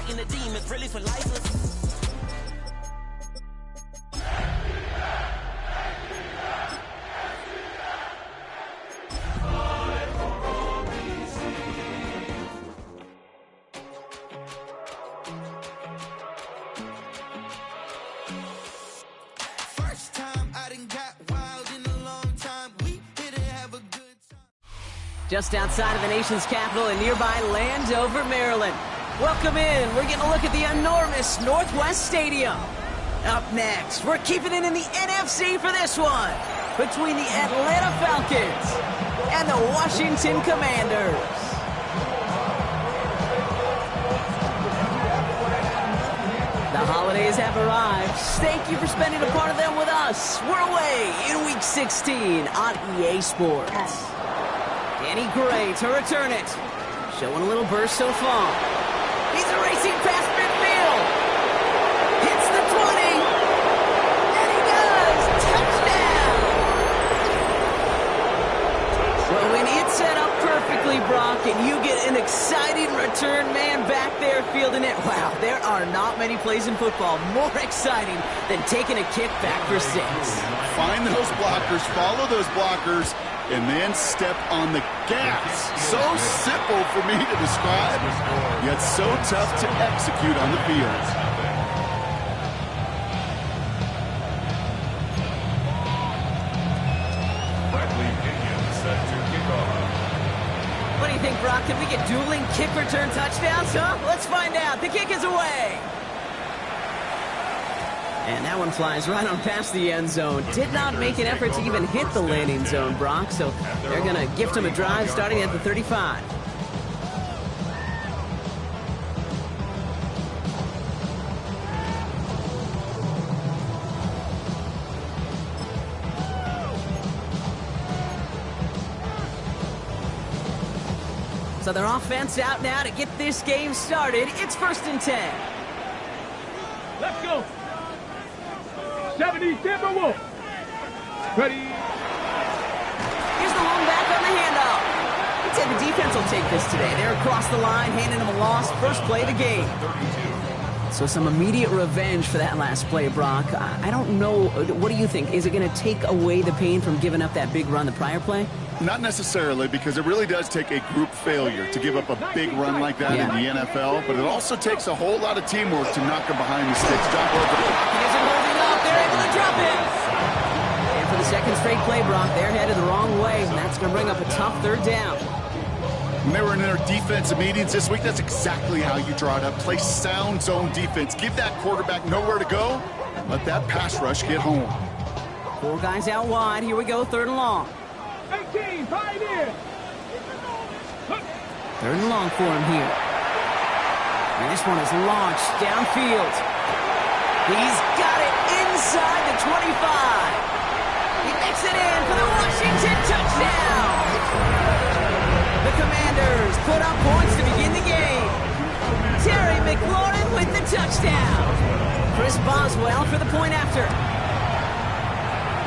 fighting the demons, really for life. Just outside of the nation's capital in nearby Landover, Maryland. Welcome in. We're getting a look at the enormous Northwest Stadium. Up next, we're keeping it in the NFC for this one, between the Atlanta Falcons and the Washington Commanders. The holidays have arrived. Thank you for spending a part of them with us. We're away in Week 16 on EA Sports. Danny Gray to return it. Showing a little burst so far. He's racing past midfield. Hits the 20. And he does. Touchdown. Well, when it's set up perfectly, Brock, and you get an exciting return man back there fielding it, wow, there are not many plays in football more exciting than taking a kick back for 6. Find those blockers, follow those blockers, and then step on the gas. So simple for me to describe, yet so tough to execute on the field. What do you think, Brock? Can we get dueling kick return touchdowns, huh? Let's find out. The kick is away. And that one flies right on past the end zone. Did not make an effort to even hit the landing zone, Brock. So they're going to gift him a drive starting at the 35. So their offense out now to get this game started. It's 1st and 10. Let's go. 70, Denver Wolf. Ready. Here's the long back on the handoff. I'd say the defense will take this today. They're across the line, handing them a loss. First play of the game. So some immediate revenge for that last play, Brock. I don't know. What do you think? Is it going to take away the pain from giving up that big run the prior play? Not necessarily, because it really does take a group failure to give up a big run like that in the NFL, but it also takes a whole lot of teamwork to knock them behind the sticks. John isn't holding up. They're able to drop it. And for the second straight play, Brock, they're headed the wrong way, and that's going to bring up a tough 3rd down. When they were in their defensive meetings this week, that's exactly how you draw it up. Play sound zone defense. Give that quarterback nowhere to go. Let that pass rush get home. 4 guys out wide. Here we go, 3rd and long. 18, Pioneer. 3rd and long for him here. And this one is launched downfield. He's got it inside the 25. He makes it in for the Washington touchdown. The Commanders put up points to begin the game. Terry McLaurin with the touchdown. Chris Boswell for the point after.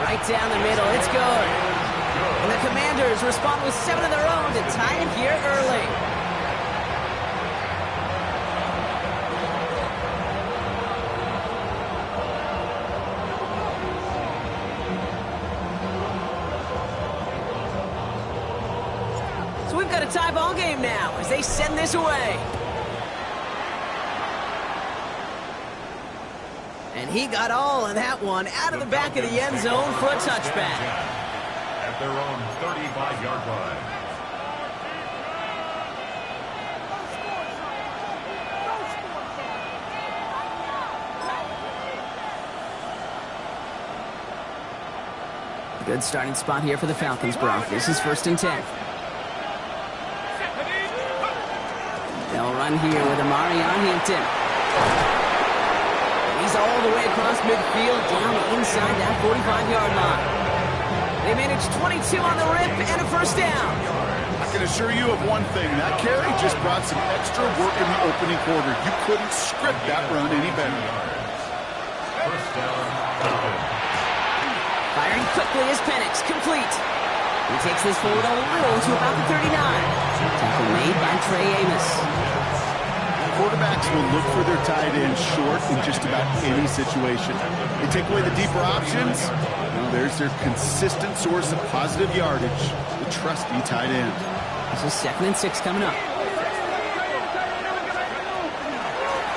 Right down the middle, it's good. And the Commanders respond with 7 of their own to tie it here early. So we've got a tie ball game now as they send this away. And he got all of that one out of the back of the end zone for a touchback. At their own 35-yard line. Good starting spot here for the Falcons, Brock. This is 1st and 10. They'll run here with Amari on Hampton. He's all the way across midfield, down inside that 45-yard line. They managed 22 on the rip and a 1st down. I can assure you of one thing. That carry just brought some extra work in the opening quarter. You couldn't script that run any better. 1st down, Falcons. Firing quickly is Penix, complete. He takes this forward a little to about the 39. Tackle made by Trey Amos. Quarterbacks will look for their tight end short in just about any situation. They take away the deeper options. Well, there's their consistent source of positive yardage, the trusty tight end. This is 2nd and 6 coming up.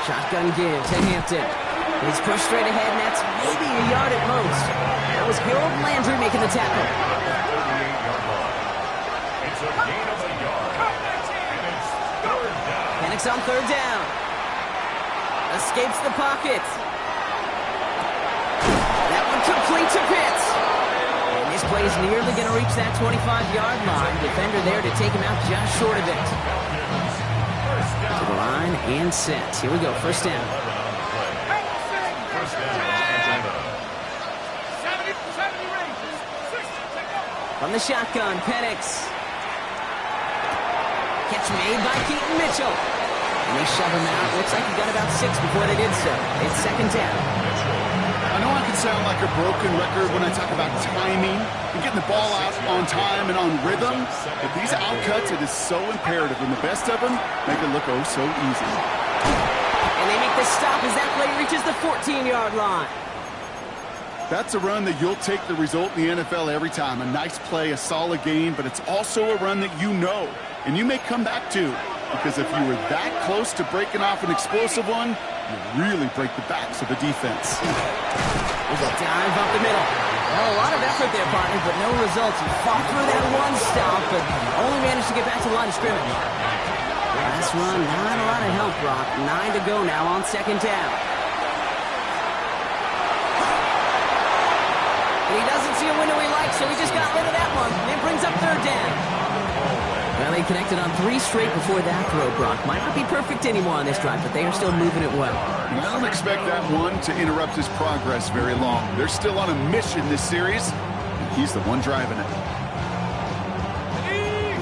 Shotgun give to Hampton. He's pushed straight ahead, and that's maybe a yard at most. That was Harold Landry making the tackle. It's a gain of a yard. And it's third down. Penix on 3rd down. Escapes the pocket. That one complete to Pitts. And this play is nearly going to reach that 25-yard line. Defender there to take him out just short of it. To the line and set. Here we go, 1st down. From the shotgun, Penix. Catch made by Keaton Mitchell. And they shove him out. Looks like he got about 6 before they did so. It's 2nd down. I know I can sound like a broken record when I talk about timing and getting the ball out on time and on rhythm, but these outcuts, it is so imperative, and the best of them make it look oh so easy. And they make the stop as that play reaches the 14-yard line. That's a run that you'll take the result in the NFL every time. A nice play, a solid game, but it's also a run that you know, and you may come back to, because if you were that close to breaking off an explosive one, you really break the backs of the defense. There's a dive up the middle. Well, a lot of effort there, partner, but no results. He fought through that one stop, but only managed to get back to the line of scrimmage. Last run, not a lot of help, Brock. 9 to go now on 2nd down. He doesn't see a window he likes, so he just got rid of that one. And it brings up 3rd down. Well, they connected on 3 straight before that throw, Brock. Might not be perfect anymore on this drive, but they are still moving it well. And I don't expect that one to interrupt his progress very long. They're still on a mission this series, and he's the one driving it.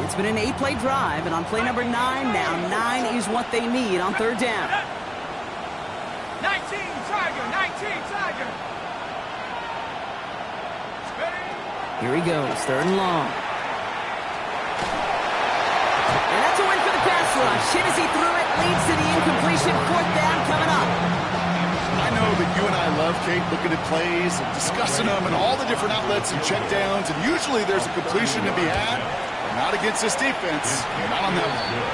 It's been an 8-play drive, and on play number 9 now, 9 is what they need on 3rd down. 19 Tiger, 19 Tiger. Here he goes, 3rd and long. And that's a win for the pass rush. Hit as he threw it, leads to the incompletion. 4th down coming up. I know that you and I love, Kate, looking at plays and discussing them and all the different outlets and checkdowns, and usually there's a completion to be had, but not against this defense, not on that one.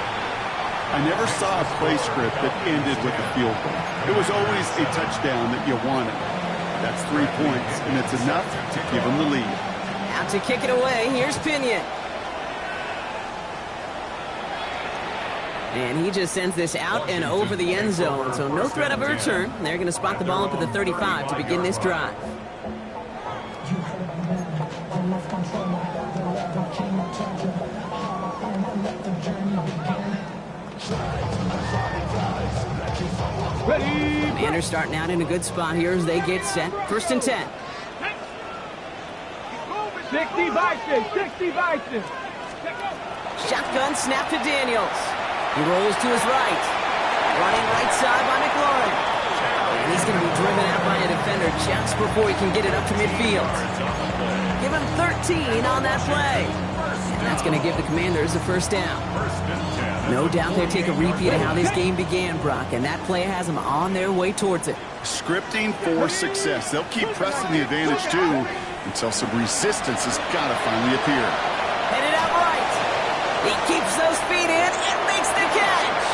I never saw a play script that ended with a field goal. It was always a touchdown that you wanted. That's 3 points, and it's enough to give them the lead. Out to kick it away, here's Pinion. And he just sends this out and over the end zone, so no threat of a return. They're going to spot the ball up at the 35 to begin this drive. Ready. Commanders starting out in a good spot here as they get set. 1st and 10. 60 Bison, 60 Bison. Shotgun snap to Daniels. He rolls to his right. Running right side by McLaurin. And he's going to be driven out by a defender just before he can get it up to midfield. Give him 13 on that play. And that's going to give the Commanders a 1st down. No doubt they'll take a repeat of how this game began, Brock, and that play has them on their way towards it. Scripting for success. They'll keep pressing the advantage, too, until some resistance has got to finally appear. Headed out right. He keeps those feet in and makes the catch.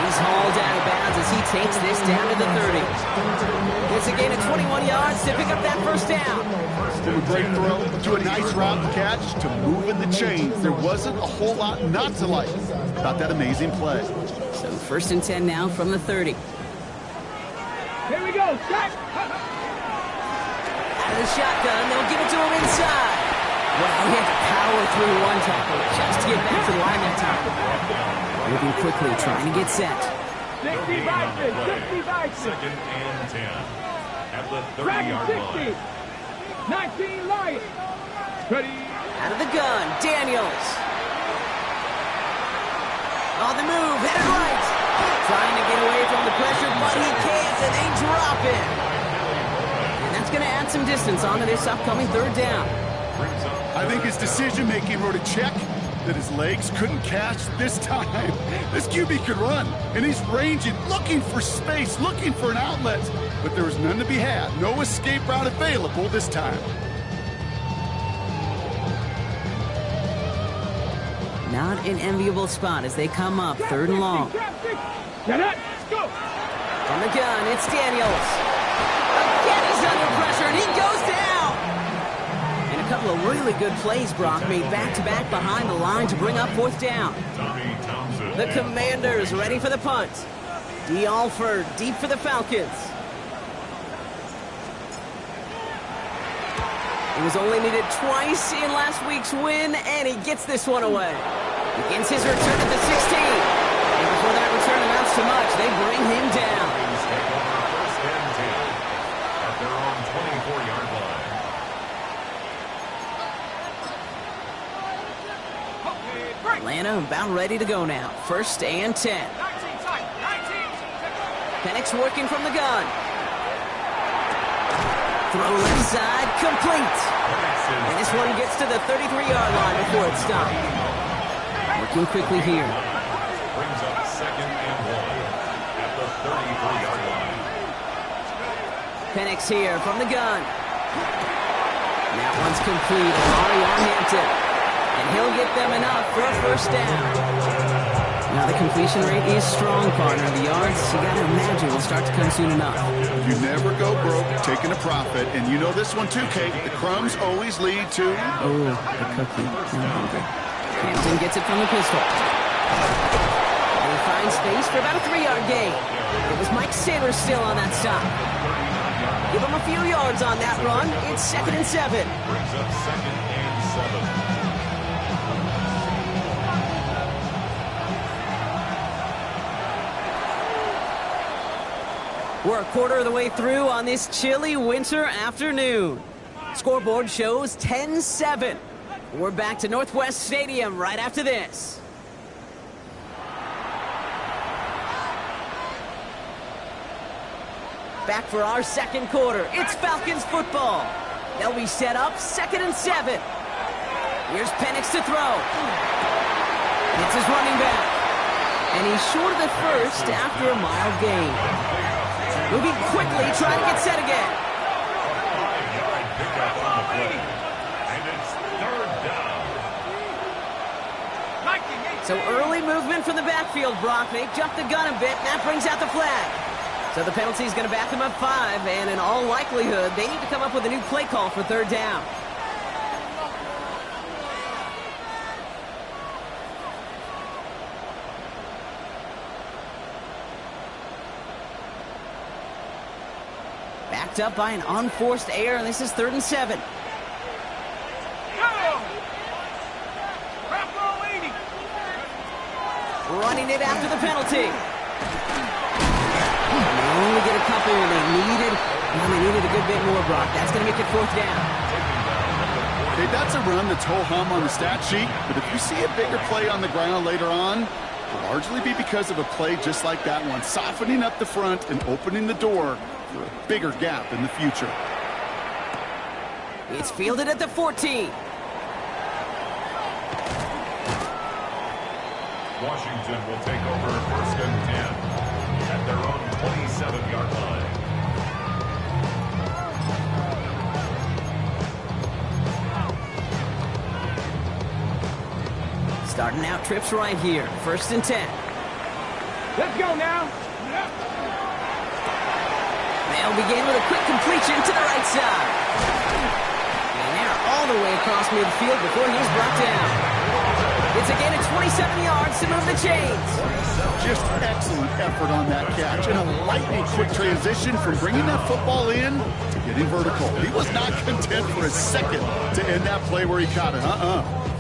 He's hauled out of bounds as he takes this down to the 30. It's a gain of 21 yards to pick up that 1st down. From a great throw to a nice route catch to moving the chains. There wasn't a whole lot not to like about that amazing play. So 1st and 10 now from the 30. Here we go, shot. Out of the shotgun, they'll give it to him inside. Well, he had to power through one tackle just to get back to the line that time. Moving quickly, trying to get set. 60 Bison, 60 Bison. 2nd and 10 at the Dragon 30-yard 60. line. 19 Lions. Ready. Out of the gun, Daniels. On the move, headed right. Trying to get away from the pressure, but he can't, and they drop it. And that's going to add some distance onto this upcoming 3rd down. I think his decision-making wrote a check that his legs couldn't catch this time. This QB could run, and he's ranging, looking for space, looking for an outlet. But there was none to be had. No escape route available this time. Not an enviable spot as they come up, 3rd and long. Get it. Go. From the gun, it's Daniels. Again, he's under pressure, and he goes down. And a couple of really good plays, Brock, made back-to-back behind the line to bring up 4th down. The Commanders ready for the punt. D. Alford deep for the Falcons. He was only needed twice in last week's win, and he gets this one away. Begins his return at the 16. And before that return amounts to much, they bring him down. First and 10 at their own 24-yard line. Atlanta about ready to go now. 1st and 10. Penix working from the gun. Throw left side, complete. And this one gets to the 33-yard line before it's stopped. Working quickly here. Brings up 2nd and 1 at the 33-yard line. Penix here from the gun. And that one's complete. Amari on Hampton. And he'll get them enough for a 1st down. Now the completion rate is strong, partner. The yards, you got to imagine, will start to come soon enough. You never go broke taking a profit. And you know this one too, Kate. The crumbs always lead to... Oh, the cookie. I'm hungry. Hampton gets it from the pistol. And he finds space for about a 3-yard gain. It was Mike Sanders still on that stop. Give him a few yards on that run. It's 2nd and 7. Brings up 2nd and 7. We're a quarter of the way through on this chilly winter afternoon. Scoreboard shows 10-7. We're back to Northwest Stadium right after this. Back for our 2nd quarter. It's Falcons football. They'll be set up 2nd and 7. Here's Penix to throw. It's his running back. And he's short of the 1st after a mild gain. Moving quickly, trying to get set again. 5-yard pickup on the play. And it's 3rd down. So early movement from the backfield, Brock. They jumped the gun a bit, and that brings out the flag. So the penalty is going to back them up 5, and in all likelihood, they need to come up with a new play call for 3rd down. Backed up by an unforced error, and this is 3rd and 7. Running it after the penalty. And they only get a couple, and they needed a good bit more, Brock. That's going to make it 4th down. Okay, that's a run that's ho-hum on the stat sheet, but if you see a bigger play on the ground later on, it'll largely be because of a play just like that one, softening up the front and opening the door for a bigger gap in the future. It's fielded at the 14. Washington will take over 1st and 10 at their own 27-yard line. Starting out trips right here. 1st and 10. Let's go now. They'll begin with a quick completion to the right side. And they're all the way across midfield before he's brought down. It's a gain of 27 yards to move the chains. Just excellent effort on that catch and a lightning quick transition from bringing that football in to getting vertical. He was not content for a second to end that play where he caught it.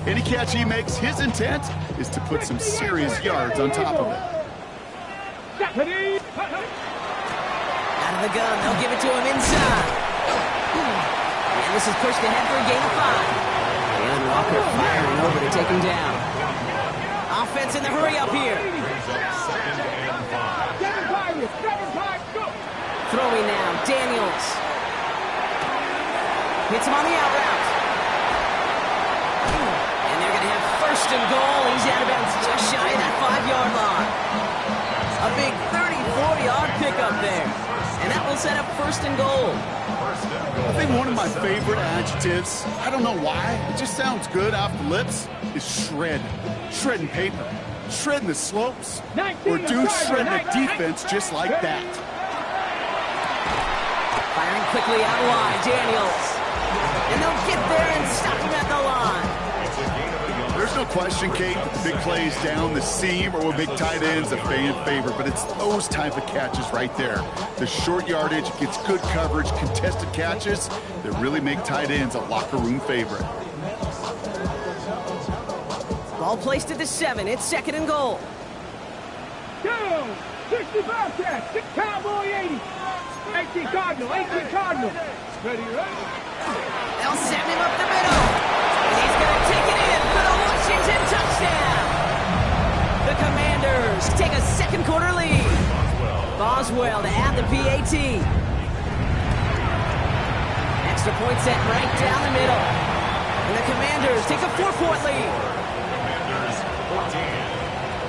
Any catch he makes, his intent is to put some serious yards on top of it. Out of the gun, they'll give it to him inside. And this is pushed ahead for a gain of 5. And Walker firing over to take him down. Offense in the hurry up here. Throwing now, Daniels. Hits him on the out route. And they're going to have 1st First and goal. He's out of bounds just shy of that 5-yard line. A big 34-yard pickup there. And that will set up first and goal. I think one of my favorite adjectives, I don't know why, it just sounds good off the lips, is shred. Shredding paper. Shredding the slopes. Or dudes shredding a defense just like that. Firing quickly out wide, Daniels. And they'll get there and stop him at the line. There's no question, Kate, that the big plays down the seam or with big tight ends a fan favorite, but it's those type of catches right there. The short yardage gets good coverage, contested catches that really make tight ends a locker room favorite. Ball placed at the 7. It's second and goal. Down. 60 Bobcats. 6 Cowboy 80. 18 Cardinal. 18 Cardinal. Ready, ready. They'll send him up the middle. And he's going to take it in for the Washington touchdown. The Commanders take a second quarter lead. Boswell to add the PAT. Extra point set right down the middle. And the Commanders take a 4-point lead. Commanders 14,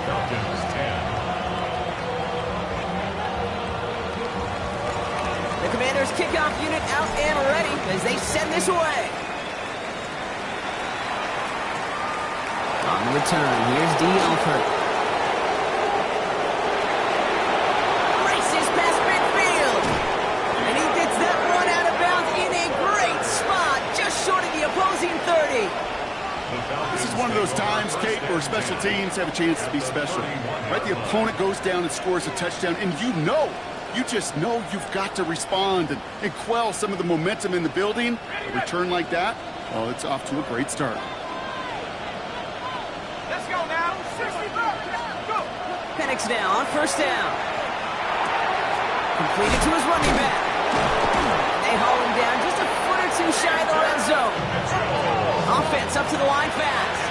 Falcons 10. The Commanders kickoff unit out and ready as they send this away. On the return, here's D. Alford. Races past midfield. And he gets that one out of bounds in a great spot, just short of the opposing 30. This is one of those times, Kate, where special teams have a chance to be special. Right? The opponent goes down and scores a touchdown, and you just know you've got to respond and quell some of the momentum in the building. A return like that, well, it's off to a great start. Let's go now. 60 Bobcats. Go. Penix now on first down. Completed to his running back. They haul him down just a foot or two shy of the red zone. Offense up to the line fast.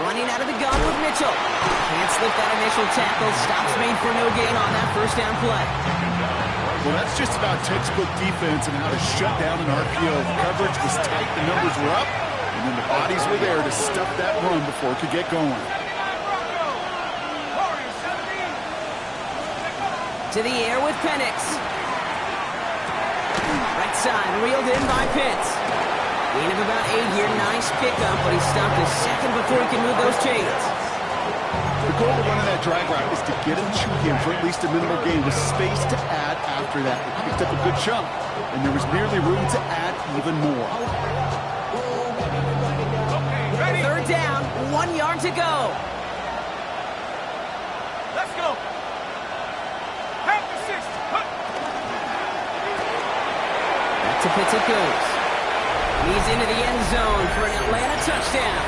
Running out of the gun with Mitchell. Can't slip that initial tackle. Stops made for no gain on that first down play. Well, that's just about textbook defense and how to shut down an RPO. The coverage was tight, the numbers were up, and then the bodies were there to stuff that run before it could get going. To the air with Penix. Right side, reeled in by Pitts. Gain of about 8 here. Nice pickup, but he stopped a second before he can move those chains. The goal of running that drag route is to get him to him for at least a minimal gain with space to add after that. He picked up a good chunk, and there was nearly room to add even more. Third down, 1 yard to go. Let's go. Half the 60. Back to Pitts it goes. He's into the end zone for an Atlanta touchdown.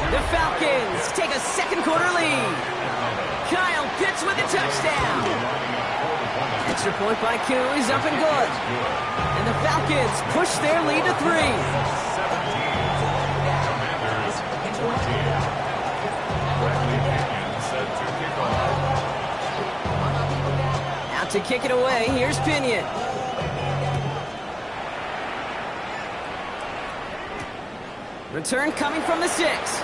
The Falcons take a second quarter lead. Kyle Pitts with a touchdown. Extra point by Q is up and good. And the Falcons push their lead to 3. 17. Commanders 14. Bradley Pinion set to kick off. Out to kick it away, here's Pinion. Return coming from the 6.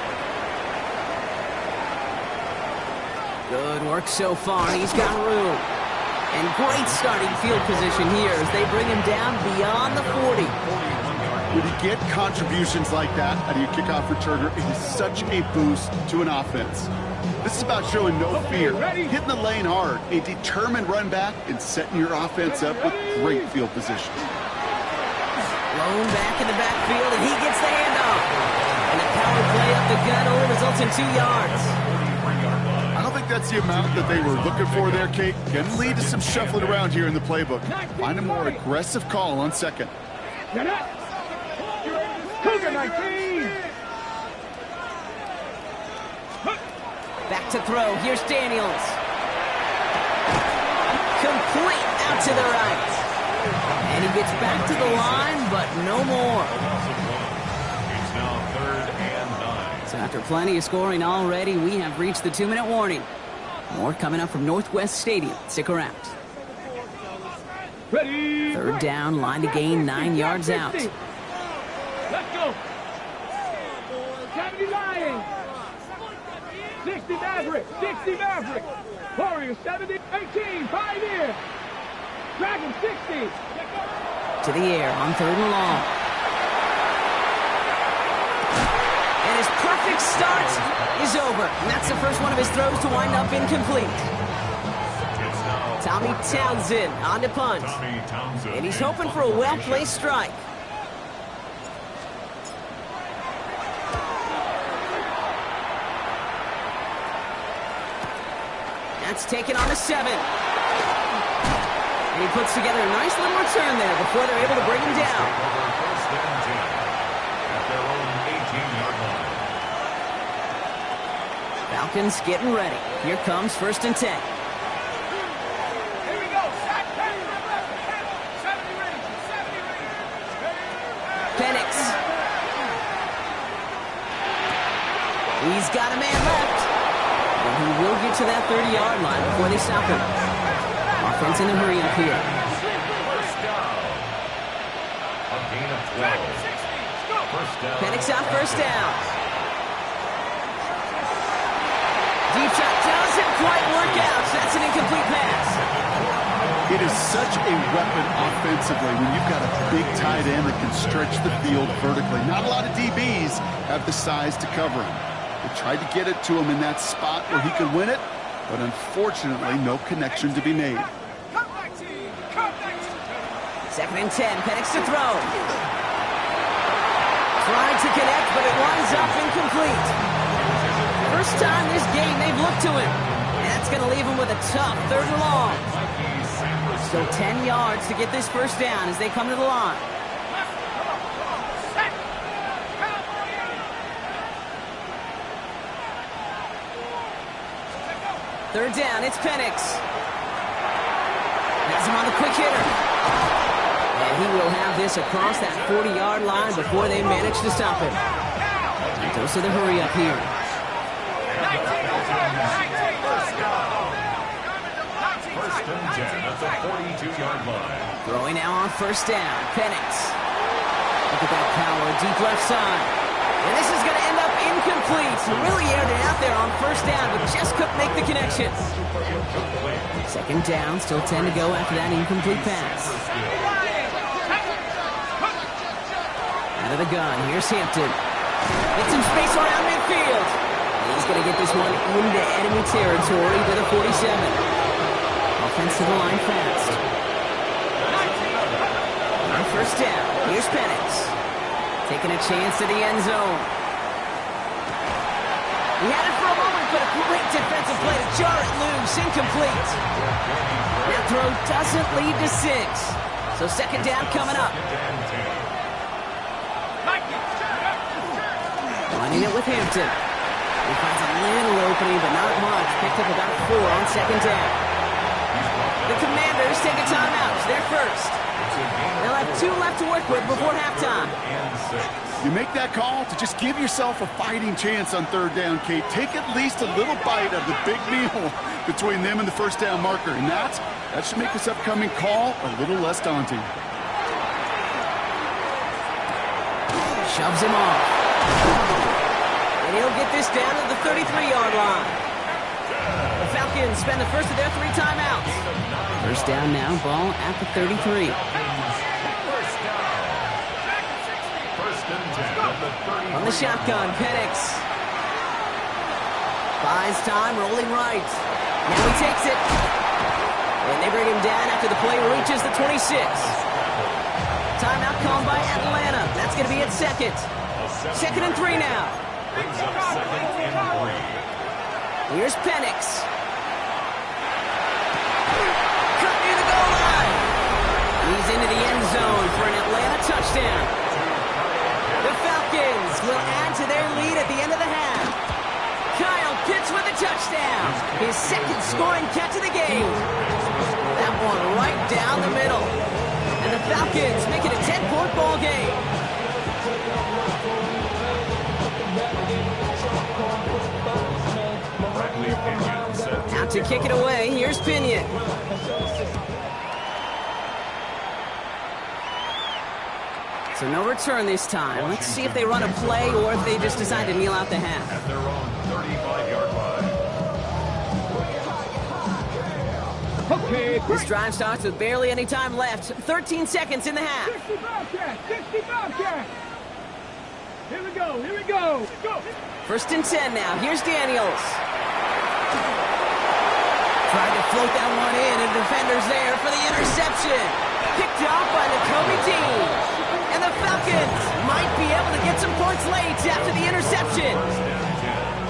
Good work so far. He's got room. And great starting field position here as they bring him down beyond the 40. When you get contributions like that out of your kickoff returner, it is such a boost to an offense. This is about showing no fear, hitting the lane hard, a determined run back, and setting your offense up with great field position. Blown back in the backfield, and he gets the handoff. And the power play up the gut only results in 2 yards. I don't think that's the amount that they were looking for there, Kate. Can lead to some shuffling around here in the playbook. Find a more aggressive call on second. Get up. Cougar 19. Back to throw. Here's Daniels. Complete out to the right. And he gets back to the line, but no more. It's now 3rd and 9. So after plenty of scoring already, we have reached the 2-minute warning. More coming up from Northwest Stadium. Stick around. Ready. 3rd down, line to gain 9 yards out. 70 Lions. 60 Maverick. 60 Maverick. Warriors 70. 18. Pioneer. Dragon 60. To the air on 3rd and long. And his perfect start is over. And that's the first one of his throws to wind up incomplete. Tommy Townsend on to punt. And he's hoping for a well-placed strike. That's taken on the 7. And he puts together a nice little return there before they're able to bring him down. First and 10 at their own 18-yard line. Falcons getting ready. Here comes 1st and 10. Here we go. Sack 10. 70 ready. 70 ready. Penix. He's got a man left. And he will get to that 30-yard line before they stop him. Offense in a hurry up here. First down. A gain of 12. First down. Penix on 1st down. Deep shot doesn't quite work out. So that's an incomplete pass. It is such a weapon offensively when you've got a big tight end that can stretch the field vertically. Not a lot of DBs have the size to cover him. They tried to get it to him in that spot where he could win it, but unfortunately, no connection to be made. 2nd and 10. Penix to throw. Trying to connect, but it winds up incomplete. First time this game they've looked to him. And that's going to leave him with a tough 3rd and long. So 10 yards to get this first down as they come to the line. Third down, it's Penix. Has him on the quick hitter. And he will have this across that 40-yard line before they manage to stop him. He goes to the hurry up here. First and 10 at the 42-yard line. Throwing now on 1st down. Penix. Look at that power, deep left side. And this is going to end up incomplete. He really aired it out there on 1st down, but just couldn't make the connection. 2nd down, still 10 to go after that incomplete pass. Out of the gun, here's Hampton. Gets some space around midfield. He's going to get this one into enemy territory to the 47. Offense to the line fast. On 1st down, here's Penix. Taking a chance to the end zone. He had it for a moment, but a great defensive play to jar it loose. Incomplete. That throw doesn't lead to 6. So 2nd down coming up. Running it with Hampton. He finds a little opening, but not much. Picked up about 4 on 2nd down. The Commanders take a timeout. They're first. They'll have 2 left to work with before halftime. You make that call to just give yourself a fighting chance on 3rd down, Kate. Take at least a little bite of the big meal between them and the 1st down marker. And that should make this upcoming call a little less daunting. Shoves him off. And he'll get this down to the 33-yard line. The Falcons spend the first of their 3 timeouts. 1st down now, ball at the 33. On the shotgun, Penix. Buys time, rolling right. Now he takes it. And they bring him down after the play reaches the 26. Timeout called by Atlanta. That's going to be at 2nd. 2nd and 3 now. Brings up 2nd and 3. Here's Penix. Cut near the goal line. He's into the end zone for an Atlanta touchdown. The Falcons will add to their lead at the end of the half. Kyle Pitts with a touchdown. His 2nd scoring catch of the game. That one right down the middle. And the Falcons make it a 10-point ball game. Out to kick it away, here's Pinion. So no return this time. Let's see if they run a play or if they just decide to kneel out the half. At their own 35-yard line. Okay, This drive starts with barely any time left. 13 seconds in the half. 60 Bobcats, 60 Bobcats. Here we go, here we go. Go. First and 10 now. Here's Daniels. Tried to float that one in, and defender's there for the interception. Picked off by the Kobe team. And the Falcons might be able to get some points late after the interception.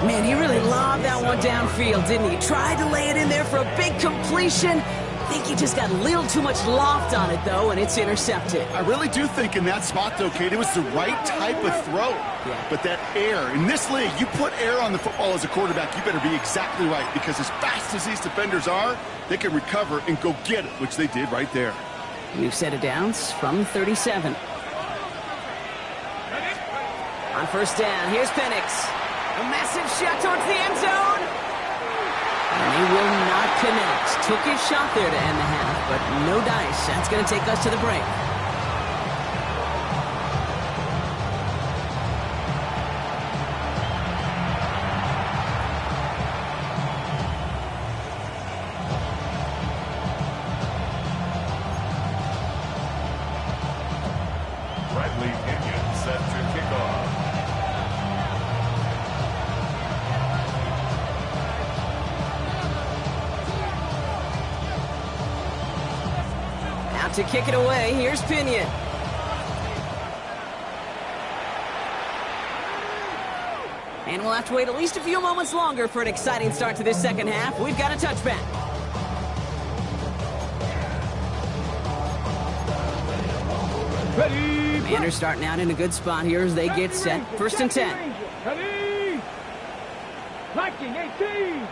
Man, he really lobbed that one downfield, didn't he? Tried to lay it in there for a big completion. I think he just got a little too much loft on it, though, and it's intercepted. I really do think in that spot, though, Kate, it was the right type of throw. Yeah. But that air, in this league, you put air on the football as a quarterback, you better be exactly right. Because as fast as these defenders are, they can recover and go get it, which they did right there. New set of downs from 37. On first down, here's Penix. A massive shot towards the end zone. And they will not connect. Took his shot there to end the half, but no dice. That's going to take us to the break. Bradley Pinion set to kick off. Out to kick it away, here's Pinion. And we'll have to wait at least a few moments longer for an exciting start to this second half. We've got a touchback. Ready. Commanders starting out in a good spot here as they get set. First and 10. Ready. Viking 18.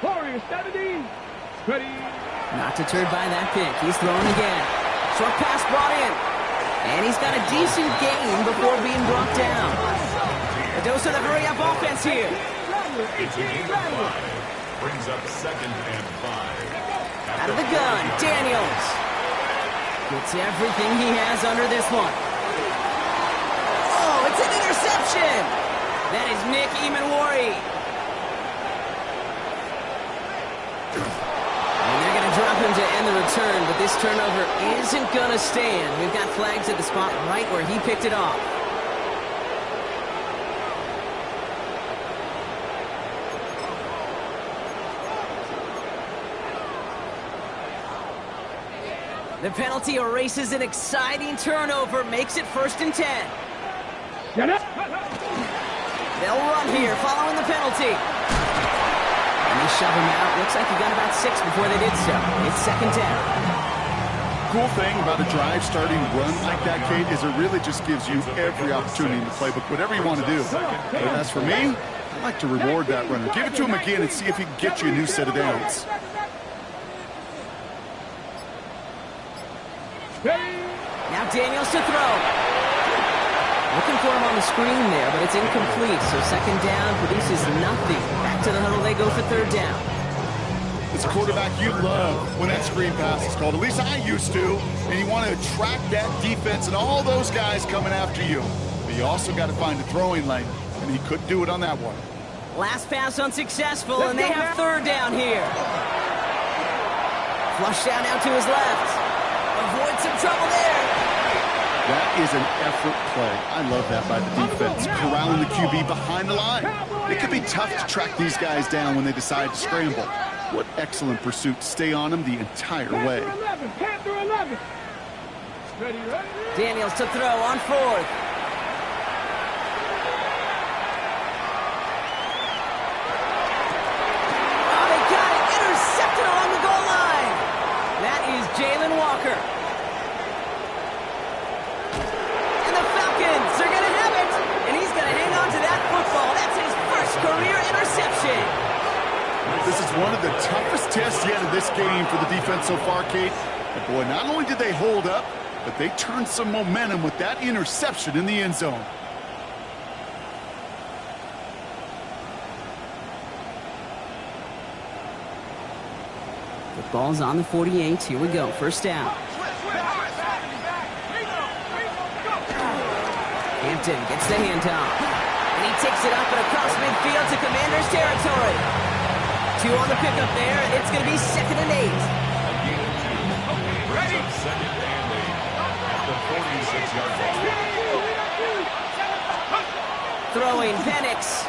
Warriors 70. Ready. Not deterred by that pick. He's throwing again. Short pass brought in. And he's got a decent gain before being brought down. A dose of the hurry-up offense here. Brings up 2nd and 5. Out of the gun, Daniels. Gets everything he has under this one. Oh, it's an interception. That is Nick Emanwari. And they're going to drop him to end the return, but this turnover isn't going to stand. We've got flags at the spot right where he picked it off. The penalty erases an exciting turnover, makes it 1st and 10. Get it. They'll run here following the penalty. And they shove him out. Looks like he got about 6 before they did so. It's 2nd down. Cool thing about a drive starting run like that, Kate, is it really just gives you every opportunity in the playbook, whatever you want to do. But as for me, I like to reward that runner. Give it to him again and see if he can get you a new set of downs. Now Daniels to throw. Looking for him on the screen there, but it's incomplete. So 2nd down produces nothing. Back to the huddle they go for 3rd down. As a quarterback, you love when that screen pass is called. At least I used to. And you want to attract that defense and all those guys coming after you. But you also got to find a throwing lane. And he couldn't do it on that one. Last pass unsuccessful, and they have 3rd down here. Flush down now to his left. Avoid some trouble there. That is an effort play. I love that by the defense. Corralling the QB behind the line. It could be tough to track these guys down when they decide to scramble. What excellent pursuit. Stay on them the entire way. Panther 11. Ready, ready. Daniels to throw on 4th. Oh, they got it. Intercepted along the goal line. That is Jalen Walker. And the Falcons are going to have it. And he's going to hang on to that football. That's his first career interception. This is one of the toughest tests yet of this game for the defense so far, Kate. But boy, not only did they hold up, but they turned some momentum with that interception in the end zone. The ball's on the 48. Here we go. 1st down. Hampton gets the handoff. And he takes it up and across midfield to Commanders territory. 2 on the pickup there, and it's going to be 2nd and 8. Ready? 2nd and 8 at the 46-yard line. Throwing Penix.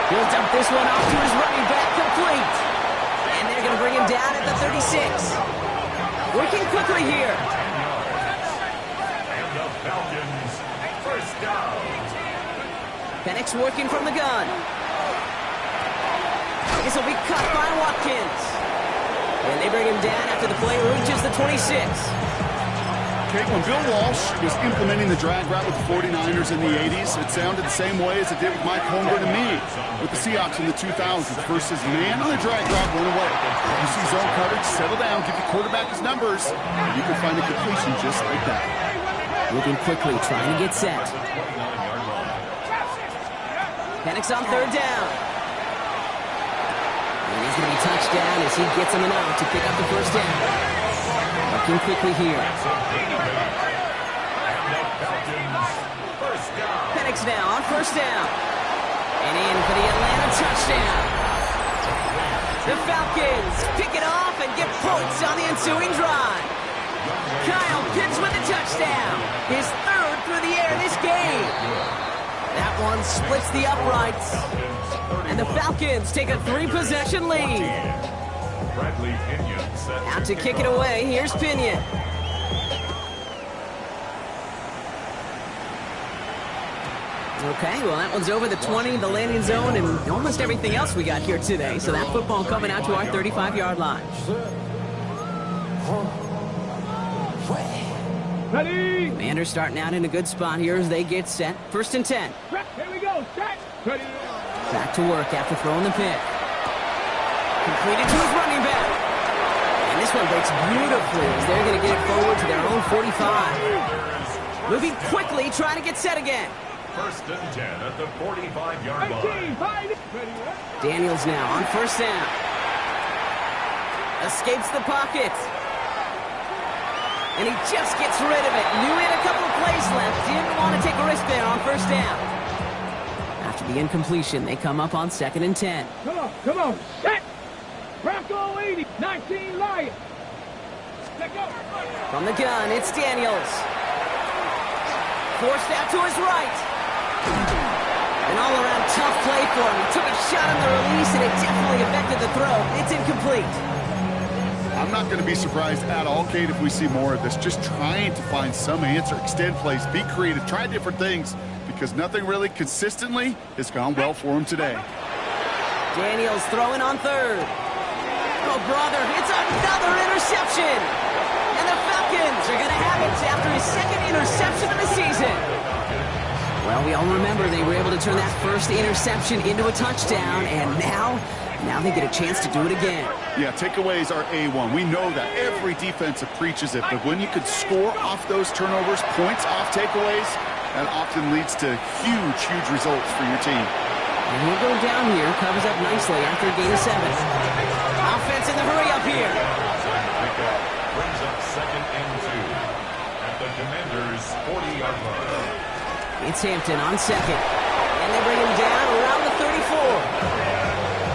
He'll dump this one off to his running back, complete. And they're going to bring him down at the 36. Working quickly here. And the Falcons, first down. Penix working from the gun. This will be cut by Watkins. And they bring him down after the play reaches the 26. Okay, when Bill Walsh was implementing the drag route with the 49ers in the 80s, it sounded the same way as it did with Mike Holmgren and me with the Seahawks in the 2000s. First is man on the drag route, run away. You see zone coverage, settle down, give your quarterback his numbers, and you can find a completion just like that. Moving quickly, trying to get set. Penix on 3rd down. And he's going to be touchdown as he gets him enough to pick up the 1st down. Working quickly here. Penix now on 1st down. And in for the Atlanta touchdown. The Falcons pick it off and get points on the ensuing drive. Kyle Pitts with the touchdown. His 3rd through the air this game. That one splits the uprights. And the Falcons take a 3-possession lead. Out to kick it away, here's Pinion. Okay, well that one's over the 20, the landing zone, and almost everything else we got here today. So that football coming out to our 35-yard line. Ready? Commanders starting out in a good spot here as they get set. 1st and 10. Here we go. Set. Ready? Back to work after throwing the pick. Completed to his running back. And this one breaks beautifully as they're going to get it forward to their own 45. Moving quickly, trying to get set again. 1st and 10 at the 45-yard line. Daniels now on 1st down. Escapes the pocket. And he just gets rid of it. Knew he had a couple of plays left. Didn't want to take a risk there on 1st down. After the incompletion, they come up on 2nd and 10. Come on. Set. Bronco 80. 19 Lions. Let go. From the gun, it's Daniels. Forced out to his right. An all-around tough play for him. He took a shot on the release, and it definitely affected the throw. It's incomplete. I'm not going to be surprised at all, Kate, if we see more of this. Just trying to find some answer, extend plays, be creative, try different things, because nothing really consistently has gone well for him today. Daniels throwing on 3rd. Oh, brother, it's another interception. And the Falcons are going to have it after his 2nd interception of the season. Well, we all remember they were able to turn that 1st interception into a touchdown, and now they get a chance to do it again. Yeah, takeaways are A1. We know that. Every defensive preaches it, but when you could score off those turnovers, points off takeaways, that often leads to huge, huge results for your team. And he'll go down here, covers up nicely after a gain of 7. Offense in the hurry up here. Brings up 2nd and 2 at the Commanders' 40-yard line. It's Hampton on 2nd. And they bring him down around the 34.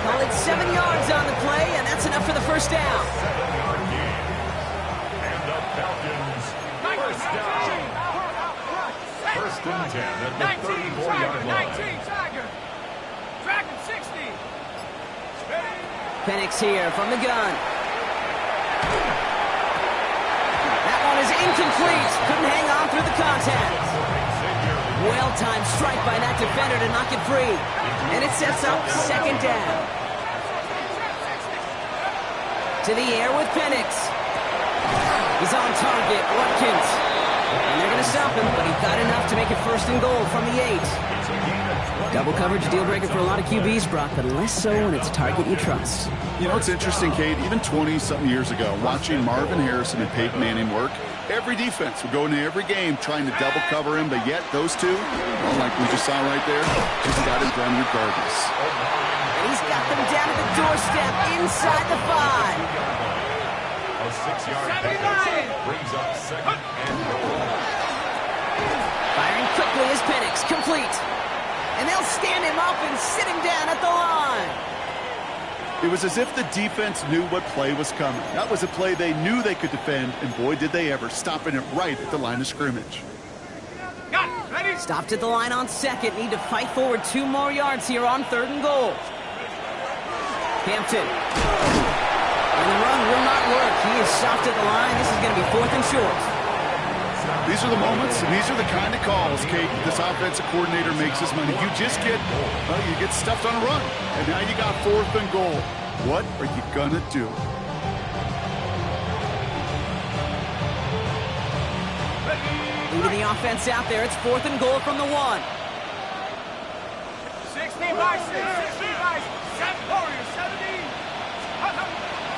Call it 7 yards on the play, and that's enough for the 1st down. 7-yard gain. And the Falcons, first down. 1st and 10 at the 34-yard line. 19 Tiger. Dragon 60. Penix here from the gun. That one is incomplete. Couldn't hang on through the contact. Well-timed strike by that defender to knock it free. And it sets up 2nd down. To the air with Penix. He's on target, Watkins. And they're going to stop him, but he got enough to make it 1st and goal from the 8. Double coverage deal breaker for a lot of QBs, Brock, but less so when it's a target you trust. You know, it's interesting, Kate, even 20-something years ago, watching Marvin Harrison and Peyton Manning work, every defense would go into every game trying to double cover him, but yet those two, well, like we just saw right there, just got it done regardless. And he's got them down at the doorstep inside the 5. A 6-yard pickup brings up 2nd and goal. Firing quickly is Penix, complete. And they'll stand him up and sit him down at the line. It was as if the defense knew what play was coming. That was a play they knew they could defend, and boy, did they ever, stopping it right at the line of scrimmage. Stopped at the line on second. Need to fight forward 2 more yards here on 3rd and goal. Hampton. And the run will not work. He is stopped at the line. This is going to be 4th and short. These are the moments, and these are the kind of calls, Kate, this offensive coordinator makes his money. You just get, well, you get stuffed on a run, and now you got 4th and goal. What are you going to do? Leading the offense out there. It's 4th and goal from the 1. 16 by 6, 16 by 7, Warriors, 17.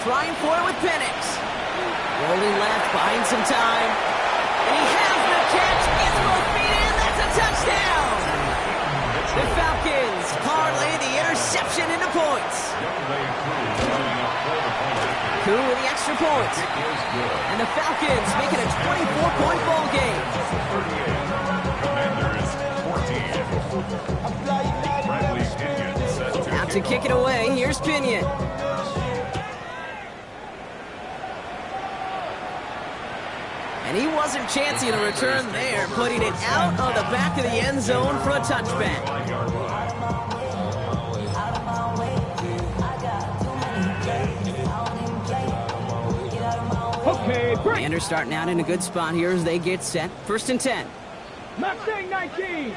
Trying for it with Penix. Rolling left, buying some time. And he has the catch. Gets both feet in. That's a touchdown. The Falcons parlay the interception into points. Coup with the extra point. And the Falcons make it a 24-point ball game. Out to kick it away. Here's Pinion. And he wasn't chancing a return there, putting it out of the back of the end zone for a touchback. Okay, break. Commanders starting out in a good spot here as they get set. 1st and 10. Mustang 19.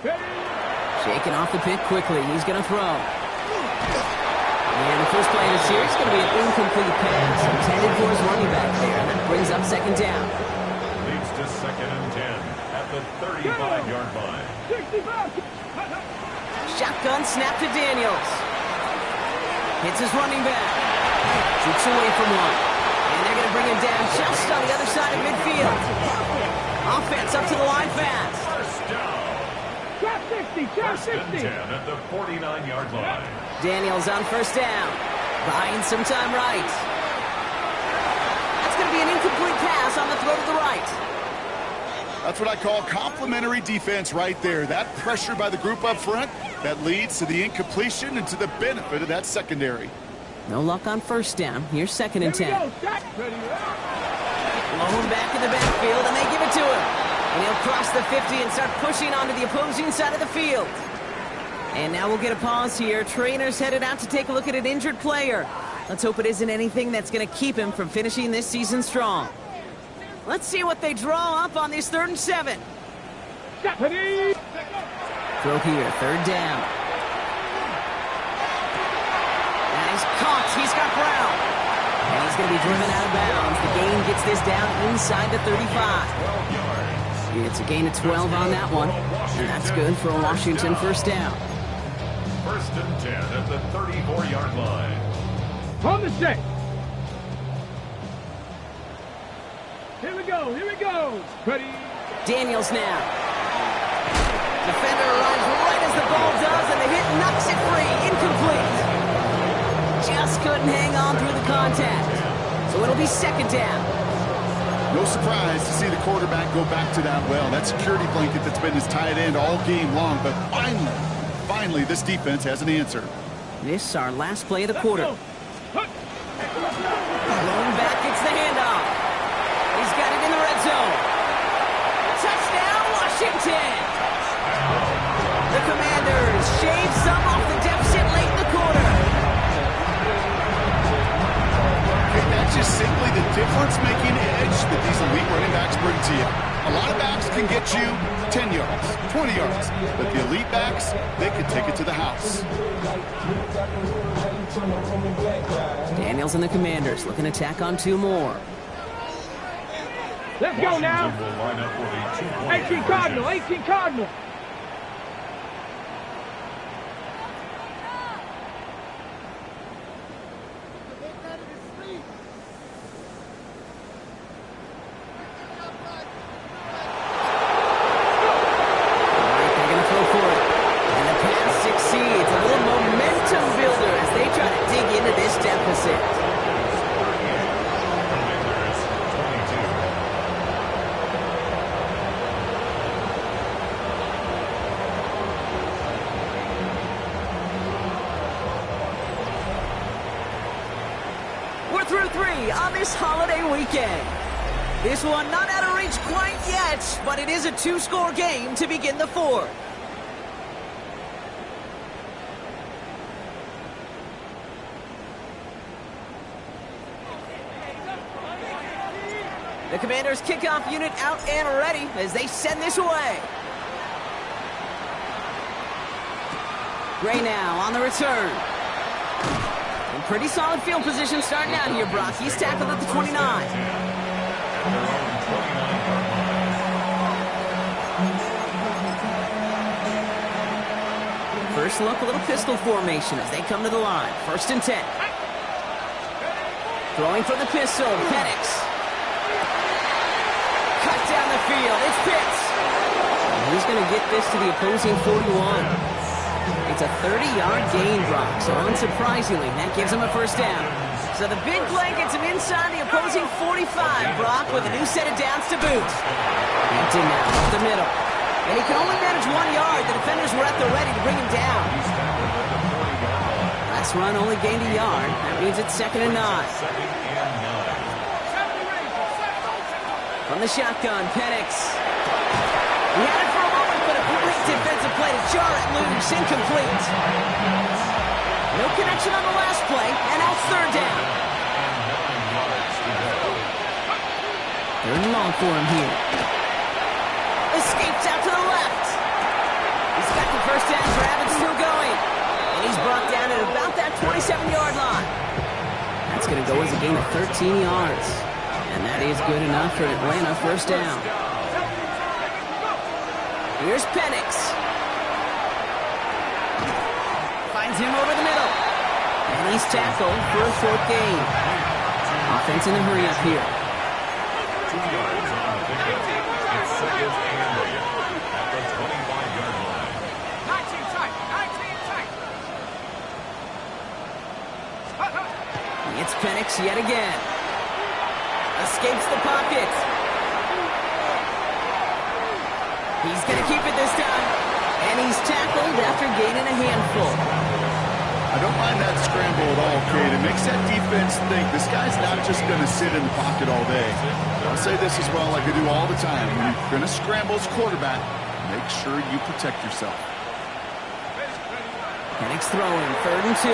Ready? Shaking off the pick quickly. He's going to throw. And the first play of the series is going to be an incomplete pass intended for his running back there. And that brings up 2nd down. Leads to 2nd and 10 at the 35-yard line. 65. Shotgun snap to Daniels. Hits his running back. Shoots away from one. And they're going to bring him down just on the other side of midfield. Offense up to the line fast. First down. Drop 60, drop 1st and 60. 10 at the 49-yard line. Daniels on 1st down. Buying some time right. That's going to be an incomplete pass on the throw to the right. That's what I call complimentary defense right there. That pressure by the group up front, that leads to the incompletion and to the benefit of that secondary. No luck on 1st down. Here's 2nd and 10. Ready? Blown back in the backfield, and they give it to him. And he'll cross the 50 and start pushing onto the opposing side of the field. And now we'll get a pause here. Trainers headed out to take a look at an injured player. Let's hope it isn't anything that's going to keep him from finishing this season strong. Let's see what they draw up on this 3rd and 7. Ready? Throw here, 3rd down. And he's caught. He's got Brown. And he's going to be driven out of bounds. The gain gets this down inside the 35. It's a gain of 12 on that one. And that's good for a Washington 1st down. 1st and 10 at the 34-yard line. On the set. Here we go, here we go. Ready? Daniels now. Defender arrives right as the ball does, and the hit knocks it free. Incomplete. Just couldn't hang on through the contact. So it'll be 2nd down. No surprise to see the quarterback go back to that well. That security blanket that's been his tight end all game long, but finally, this defense has an answer. This is our last play of the quarter. Blown back, gets the handoff. He's got it in the red zone. Touchdown, Washington! The Commanders shave some off the deficit late in the quarter. Okay, that's just simply the difference-making edge that these elite running backs bring to you. A lot of backs can get you 10 yards, 20 yards, but the elite backs, they can take it to the house. Daniels and the Commanders looking to tack on 2 more. Let's go now. Washington will line up with a 2-point 18 Cardinal, 18 Cardinal. They're going to throw for it. And the pass succeeds. A little momentum builder as they try to dig into this deficit. Commanders 22. 3 on this holiday weekend. This one not out of reach quite yet, but it is a 2-score game to begin the 4th. The Commanders' kickoff unit out and ready as they send this away. Gray now on the return. In pretty solid field position starting out here, Brock. He's tackled at the 29. First look, a little pistol formation as they come to the line. 1st and 10. Throwing for the pistol, Penix. Cut down the field, it's Pitts. And he's going to get this to the opposing 41. It's a 30-yard gain, Brock, so unsurprisingly, that gives him a 1st down. So the big play gets him inside the opposing 45, Brock, with a new set of downs to boot. Hampton now up the middle. And he can only manage 1 yard. The defenders were at the ready to bring him down. Last run only gained a yard. That means it's 2nd and 9. From the shotgun, Penix. He had it for a moment, but a great defensive play to jar it loose. Incomplete. No connection on the last play, and now 3rd down. 3rd and long for him here. Escapes out to the left. He's got the 1st down grab and still going. And he's brought down at about that 27-yard line. That's going to go as a gain of 13 yards. And that is good enough for Atlanta. 1st down. Here's Penix. Finds him over the middle. And he's tackled for a short gain. Offense in a hurry up here. 2 yards on the pickup. It's 2nd and 8 at the 25-yard line. 19 tight. It's Penix yet again. Escapes the pocket. He's going to keep it this time. And he's tackled after gaining a handful. I don't mind that scramble at all, Kate. It makes that defense think this guy's not just going to sit in the pocket all day. I'll say this as well, like I do all the time. When you're going to scramble as quarterback, make sure you protect yourself. Penix throwing, 3rd and 2.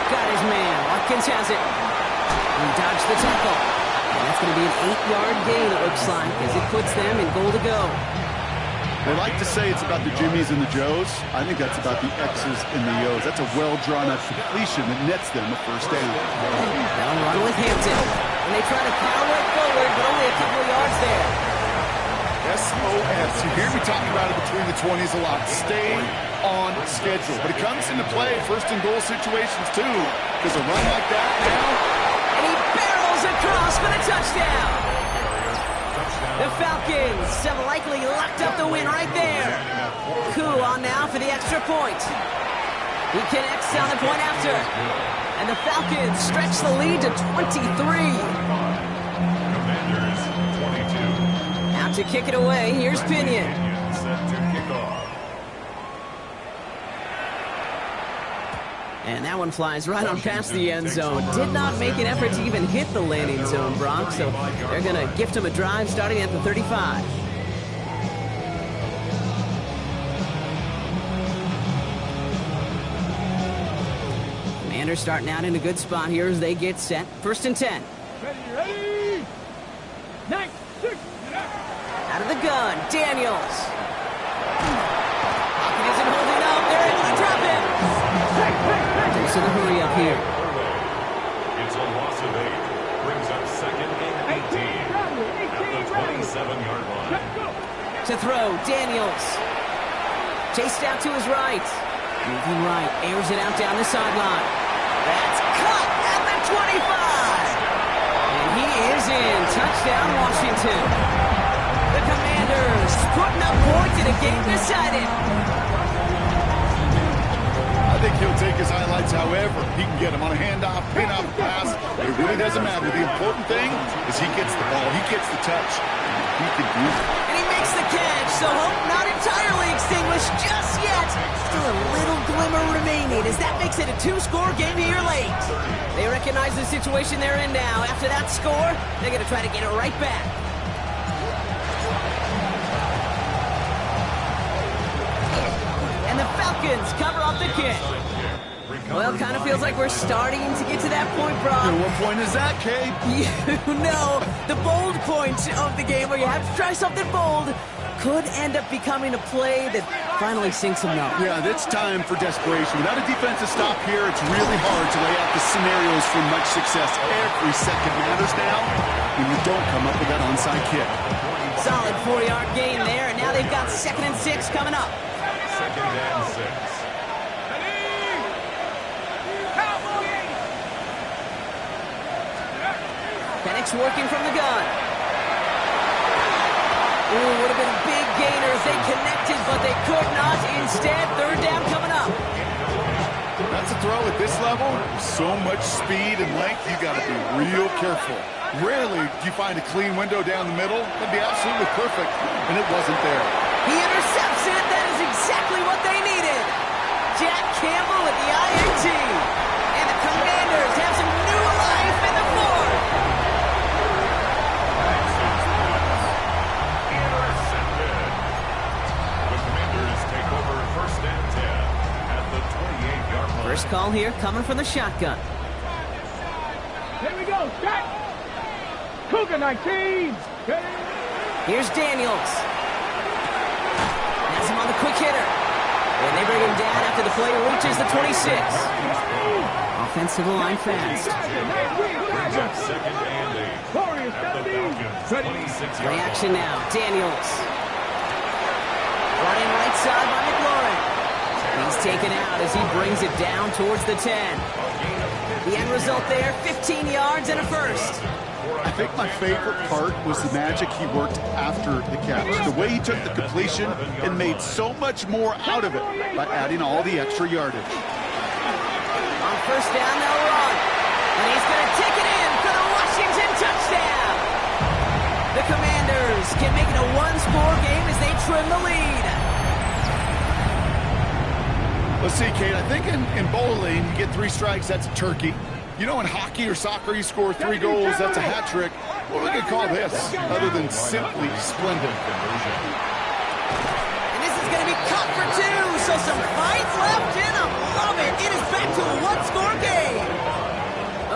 Got his man. Watkins has it. He dodged the tackle. And that's going to be an 8-yard gain, it looks like, as it puts them in goal to go. They like to say it's about the Jimmies and the Joes. I think that's about the X's and the O's. That's a well-drawn-up completion that nets them a 1st down. Now run with Hampton. And they try to power it forward, but only a couple of yards there. SOS. You hear me talking about it between the 20s a lot. Stay on schedule. But it comes into play 1st and goal situations, too. Because a run like that now. And he barrels across for the touchdown. The Falcons have likely locked up the win right there. Koo on now for the extra point. He connects on the point after. And the Falcons stretch the lead to 23. Commanders 22. Out to kick it away, here's Pinion. Set to kick off. And that one flies right on past the end zone. Did not make an effort to even hit the landing zone, Brock. So they're going to gift him a drive starting at the 35. Commanders starting out in a good spot here as they get set. 1st and 10. Ready? 9, 6. Out of the gun, Daniels. Pocket isn't holding up. They're able to drop him. Thanks to the hurry up here. It's a loss of 8. Brings up 2nd and 18 at the 27-yard line. To throw, Daniels. Chased out to his right. Moving right, airs it out down the sideline. That's cut at the 25. And he is in. Touchdown, Washington. The Commanders putting up points in a game decided. I think he'll take his highlights however he can get them on a handoff, pin-off pass. It really doesn't matter. The important thing is he gets the ball. He gets the touch. He can do it. And he makes the catch, so hope not entirely extinguished just yet. Still a little glimmer remaining lead as that makes it a two-score game here late. They recognize the situation they're in now. After that score, they're going to try to get it right back. And the Falcons cover up the kick. Well, kind of feels like we're starting to get to that point, Brock. And what point is that, Kate? You know, the bold point of the game where you have to try something bold could end up becoming a play that finally sinks them up. Yeah, it's time for desperation. Without a defensive stop here, it's really hard to lay out the scenarios for much success. Every second matters now when you don't come up with that onside kick. Solid 4-yard gain there, and now they've got 2nd and 6 coming up. 2nd and 6. Penix working from the gun. Ooh, would have been a big gainer if they connected, but they could not. Instead, 3rd down coming up. That's a throw at this level. So much speed and length, you got to be real careful. Rarely do you find a clean window down the middle. That'd be absolutely perfect, and it wasn't there. He intercepts it. That is exactly what they needed. Jack Campbell with the INT. And the Commanders have some new life in the 4th. First call here, coming from the shotgun. Here we go, set! Cougar 19! Here's Daniels. Has him on the quick hitter. And they bring him down after the play reaches the 26. Offensive line fast. 2nd and 8. At the Falcons, 26. Reaction now, Daniels. Running right side by McLaurin. He's taken out as he brings it down towards the 10. The end result there, 15 yards and a first. I think my favorite part was the magic he worked after the catch. The way he took the completion and made so much more out of it by adding all the extra yardage. On 1st down, they'll run. And he's going to take it in for the Washington touchdown. The Commanders can make it a one-score game as they trim the lead. Let's see, Kate, I think in bowling, you get 3 strikes, that's a turkey. You know, in hockey or soccer, you score 3 goals, that's a hat trick. What are we going to call this, other than simply splendid? And this is going to be cut for 2, so some fight left in them. Love it. It is back to a one-score game.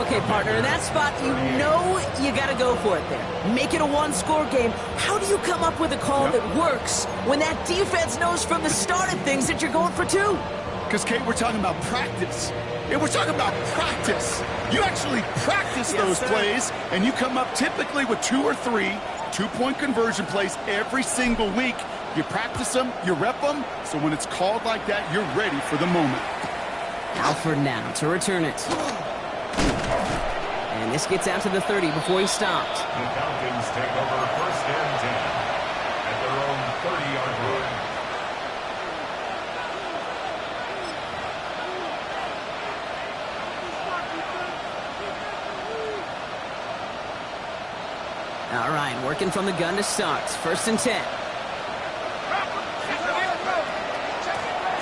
Okay, partner, in that spot, you know you got to go for it there. Make it a one-score game. How do you come up with a call that works when that defense knows from the start of things that you're going for 2? Because, Kate, we're talking about practice. Yeah, we're talking about practice. You actually practice those plays, and you come up typically with 2 or 3 2-point conversion plays every single week. You practice them, you rep them, so when it's called like that, you're ready for the moment. Alford now to return it. And this gets out to the 30 before he stopped. The Falcons take over 1st and 10 at their own 30-yard line. All right, working from the gun to start. 1st and 10.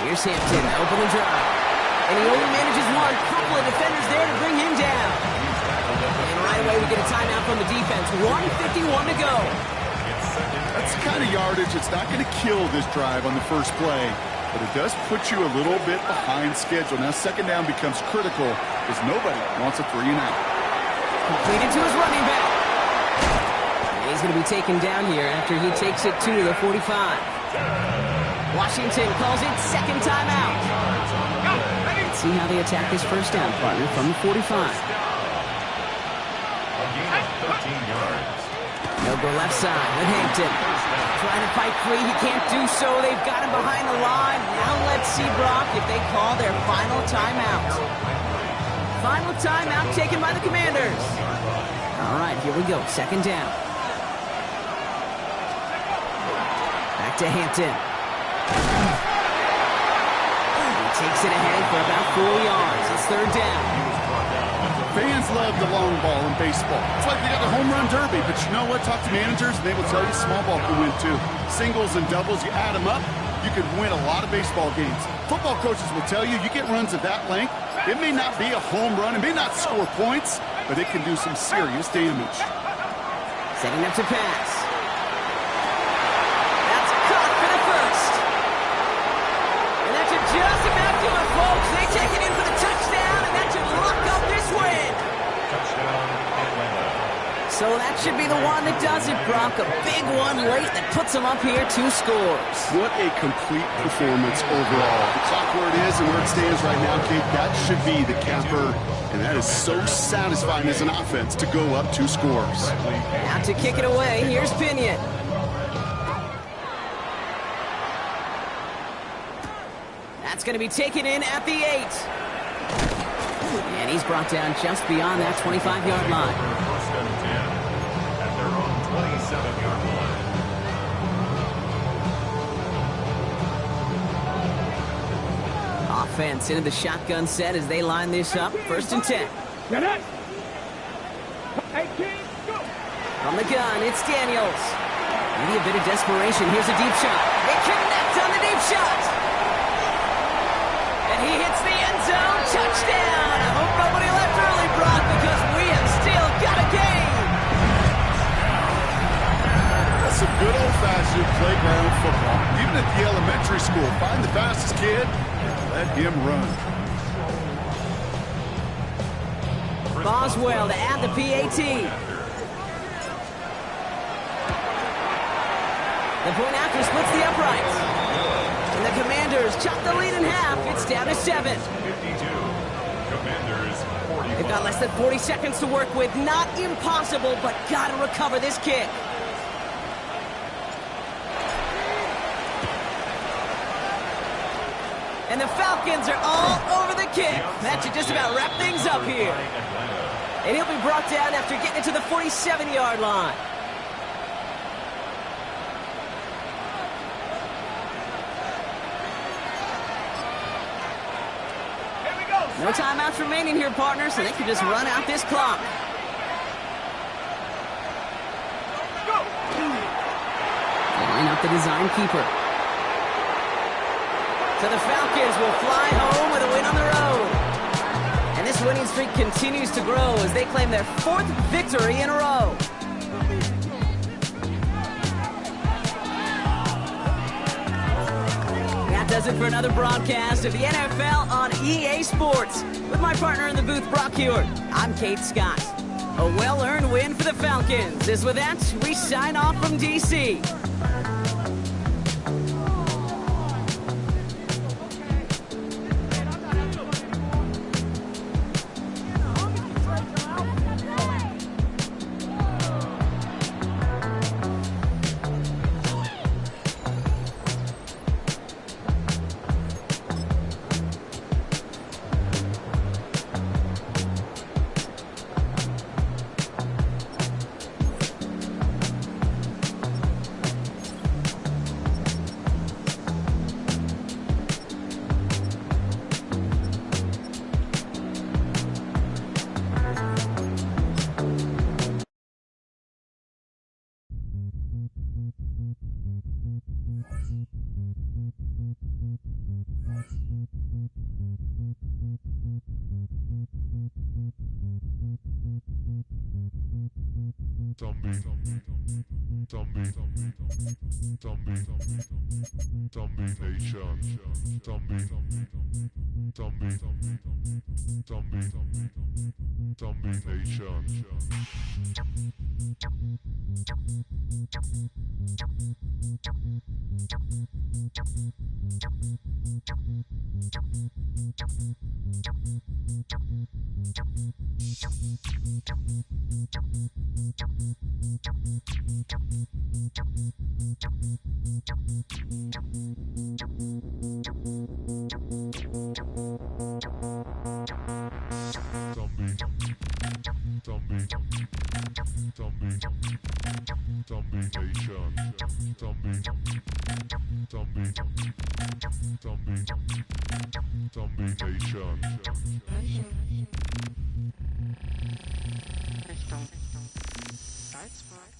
Here's Hampton, open the drive. And he only manages one. Couple of defenders there to bring him down. And right away we get a timeout from the defense. 1:51 to go. That's the kind of yardage that's not going to kill this drive on the first play, but it does put you a little bit behind schedule. Now 2nd down becomes critical because nobody wants a 3 and out. Completed to his running back. And he's going to be taken down here after he takes it to the 45. Washington calls it 2nd timeout. Let's see how they attack this 1st down, partner, from the 45. A gain of 13 yards. They'll go left side with Hampton. Trying to fight free. He can't do so. They've got him behind the line. Now let's see, Brock, if they call their final timeout. Final timeout taken by the Commanders. All right, here we go. 2nd down. Back to Hampton. He takes it ahead for about 4 yards. It's 3rd down. Fans love the long ball in baseball. It's like they got the home run derby, but you know what? Talk to managers, and they will tell you small ball can win too. Singles and doubles, you add them up, you can win a lot of baseball games. Football coaches will tell you get runs of that length. It may not be a home run. It may not score points, but it can do some serious damage. Setting up to pass. That's caught for the first. And that should just about do it, folks. They take it in for the touchdown, and that should lock up this win. Touchdown, Atlanta. So that should be the one that does it, Brock. A big one late that puts them up here 2 scores. What a complete performance overall. The clock where it is and where it stands right now, Kate, that should be the capper. And that is so satisfying as an offense to go up 2 scores. Now to kick it away, here's Pinion. That's going to be taken in at the 8. And he's brought down just beyond that 25-yard line. First and 10 at their own 27-yard line. Offense into the shotgun set as they line this up. First and 10. Now that. 18, go. From the gun, it's Daniels. Maybe a bit of desperation. Here's a deep shot. They connect on the deep shot. And he hits the end zone. Touchdown. I hope nobody left early, Brock, because we have still got a game. That's some good old-fashioned playground football. Even at the elementary school, find the fastest kid and let him run. Boswell to add the PAT. The point after splits the uprights. And the Commanders chop the lead in half. It's down to 7. 52. Commanders 45. They've got less than 40 seconds to work with. Not impossible, but got to recover this kick. And the Falcons are all over the kick. That should just about wrap things up here. And he'll be brought down after getting it to the 47-yard line. No timeouts remaining here, partner, so they can just run out this clock. Line up the design keeper. So the Falcons will fly home with a win on the road. And this winning streak continues to grow as they claim their 4th victory in a row. That does it for another broadcast of the NFL on EA Sports. With my partner in the booth, Brock Hewitt, I'm Kate Scott. A well-earned win for the Falcons. As with that, we sign off from D.C. Richtung Salzburg.